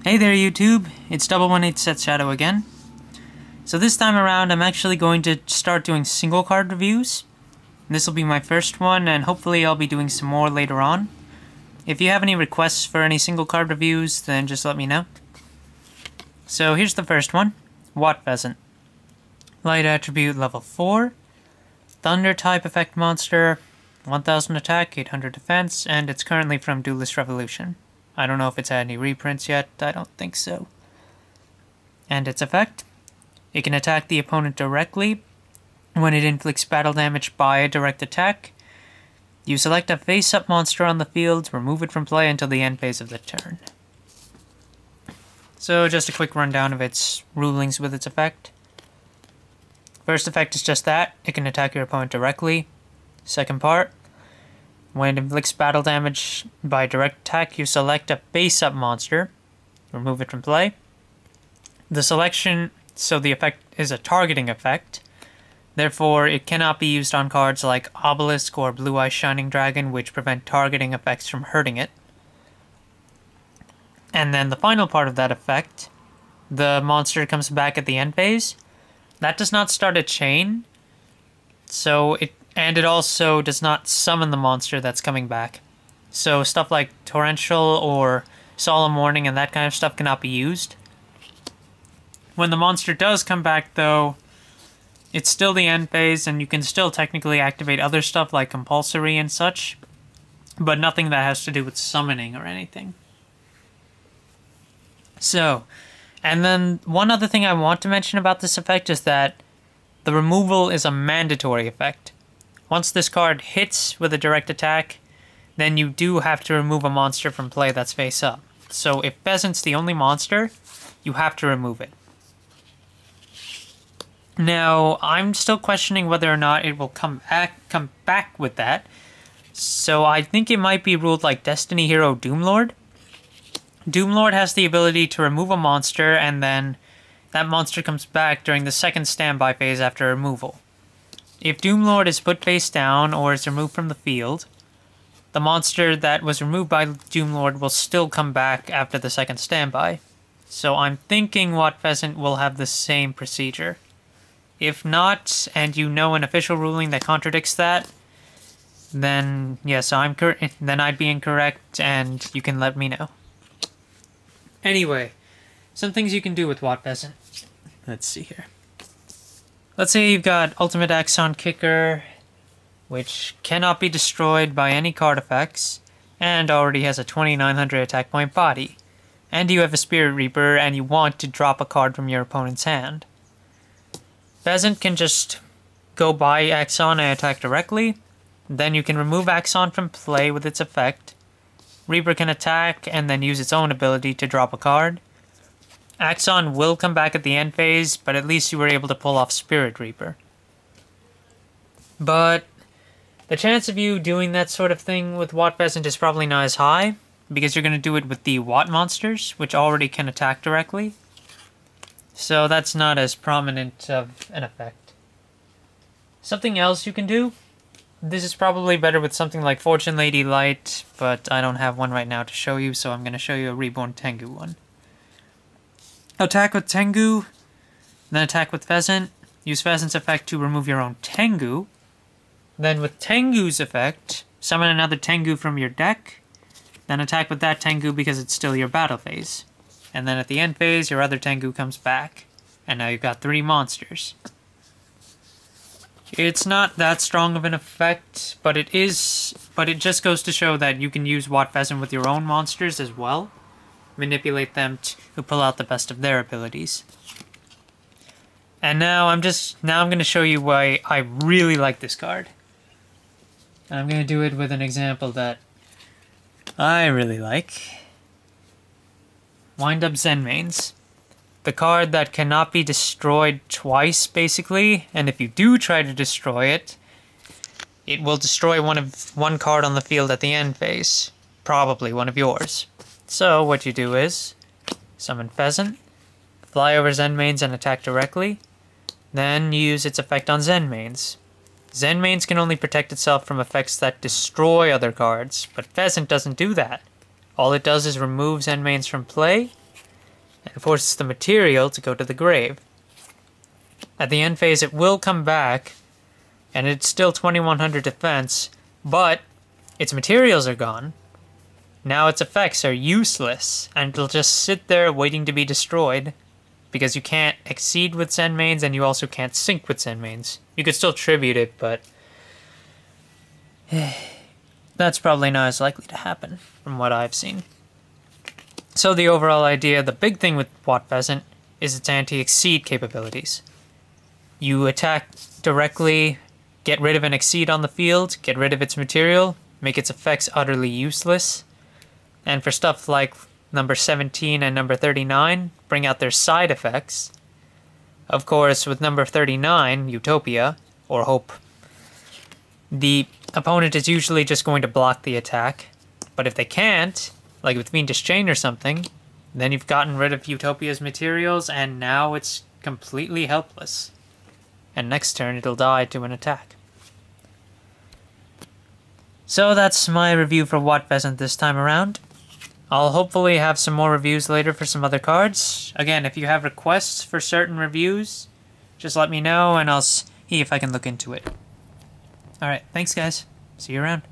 Hey there YouTube, it's 118 Set Shadow again. So this time around I'm actually going to start doing single card reviews. This will be my first one and hopefully I'll be doing some more later on. If you have any requests for any single card reviews, then just let me know. So here's the first one, Wattpheasant. Light attribute level 4, Thunder type effect monster, 1000 attack, 800 defense, and it's currently from Duelist Revolution. I don't know if it's had any reprints yet, I don't think so. And its effect, it can attack the opponent directly. When it inflicts battle damage by a direct attack, you select a face-up monster on the field, remove it from play until the end phase of the turn. So just a quick rundown of its rulings with its effect. First effect is just that, it can attack your opponent directly. Second part, when it inflicts battle damage by direct attack, you select a face-up monster, remove it from play. The selection, so the effect is a targeting effect, therefore it cannot be used on cards like Obelisk or Blue Eye Shining Dragon, which prevent targeting effects from hurting it. And then the final part of that effect, the monster comes back at the end phase. That does not start a chain, and it also does not summon the monster that's coming back. So stuff like Torrential or Solemn Warning and that kind of stuff cannot be used. When the monster does come back though, it's still the end phase and you can still technically activate other stuff like Compulsory and such, but nothing that has to do with summoning or anything. So, and then one other thing I want to mention about this effect is that the removal is a mandatory effect. Once this card hits with a direct attack, then you do have to remove a monster from play that's face up. So if Pheasant's the only monster, you have to remove it. Now, I'm still questioning whether or not it will come back with that. So I think it might be ruled like Destiny Hero Doomlord. Doomlord has the ability to remove a monster, and then that monster comes back during the second standby phase after removal. If Doomlord is put face down or is removed from the field, the monster that was removed by Doomlord will still come back after the second standby. So I'm thinking Wattpheasant will have the same procedure. If not, and you know an official ruling that contradicts that, then yes, then I'd be incorrect and you can let me know. Anyway, some things you can do with Wattpheasant. Let's see here. Let's say you've got Ultimate Axon Kicker, which cannot be destroyed by any card effects, and already has a 2900 attack point body. And you have a Spirit Reaper, and you want to drop a card from your opponent's hand. Pheasant can just go by Axon and attack directly. Then you can remove Axon from play with its effect. Reaper can attack, and then use its own ability to drop a card. Axon will come back at the end phase, but at least you were able to pull off Spirit Reaper. But the chance of you doing that sort of thing with Wattpheasant is probably not as high, because you're going to do it with the Watt monsters, which already can attack directly. So that's not as prominent of an effect. Something else you can do? This is probably better with something like Fortune Lady Light, but I don't have one right now to show you, so I'm going to show you a Reborn Tengu one. Attack with Tengu, then attack with Pheasant. Use Pheasant's effect to remove your own Tengu. Then with Tengu's effect, summon another Tengu from your deck. Then attack with that Tengu because it's still your battle phase. And then at the end phase, your other Tengu comes back. And now you've got 3 monsters. It's not that strong of an effect, but it just goes to show that you can use Wattpheasant with your own monsters as well. Manipulate them to pull out the best of their abilities. And now I'm going to show you why I really like this card. And I'm going to do it with an example that I really like. Wind Up Zenmaines. The card that cannot be destroyed twice, basically, and if you do try to destroy it, it will destroy one card on the field at the end phase. Probably one of yours. So what you do is summon Pheasant, fly over Zenmaines and attack directly, then use its effect on Zenmaines. Zenmaines can only protect itself from effects that destroy other cards, but Pheasant doesn't do that. All it does is remove Zenmaines from play, and forces the material to go to the grave. At the end phase, it will come back, and it's still 2100 defense, but its materials are gone. Now its effects are useless, and it'll just sit there waiting to be destroyed, because you can't exceed with Zen mains, and you also can't sync with Zen mains. You could still tribute it, but that's probably not as likely to happen, from what I've seen. So the overall idea, the big thing with Wattpheasant, is its anti-xyz capabilities. You attack directly, get rid of an exceed on the field, get rid of its material, make its effects utterly useless. And for stuff like number 17 and number 39, bring out their side effects. Of course, with number 39, Utopia, or Hope, the opponent is usually just going to block the attack. But if they can't, like with Fiendish Chain or something, then you've gotten rid of Utopia's materials, and now it's completely helpless. And next turn it'll die to an attack. So that's my review for Wattpheasant this time around. I'll hopefully have some more reviews later for some other cards. Again, if you have requests for certain reviews, just let me know and I'll see if I can look into it. Alright, thanks guys. See you around.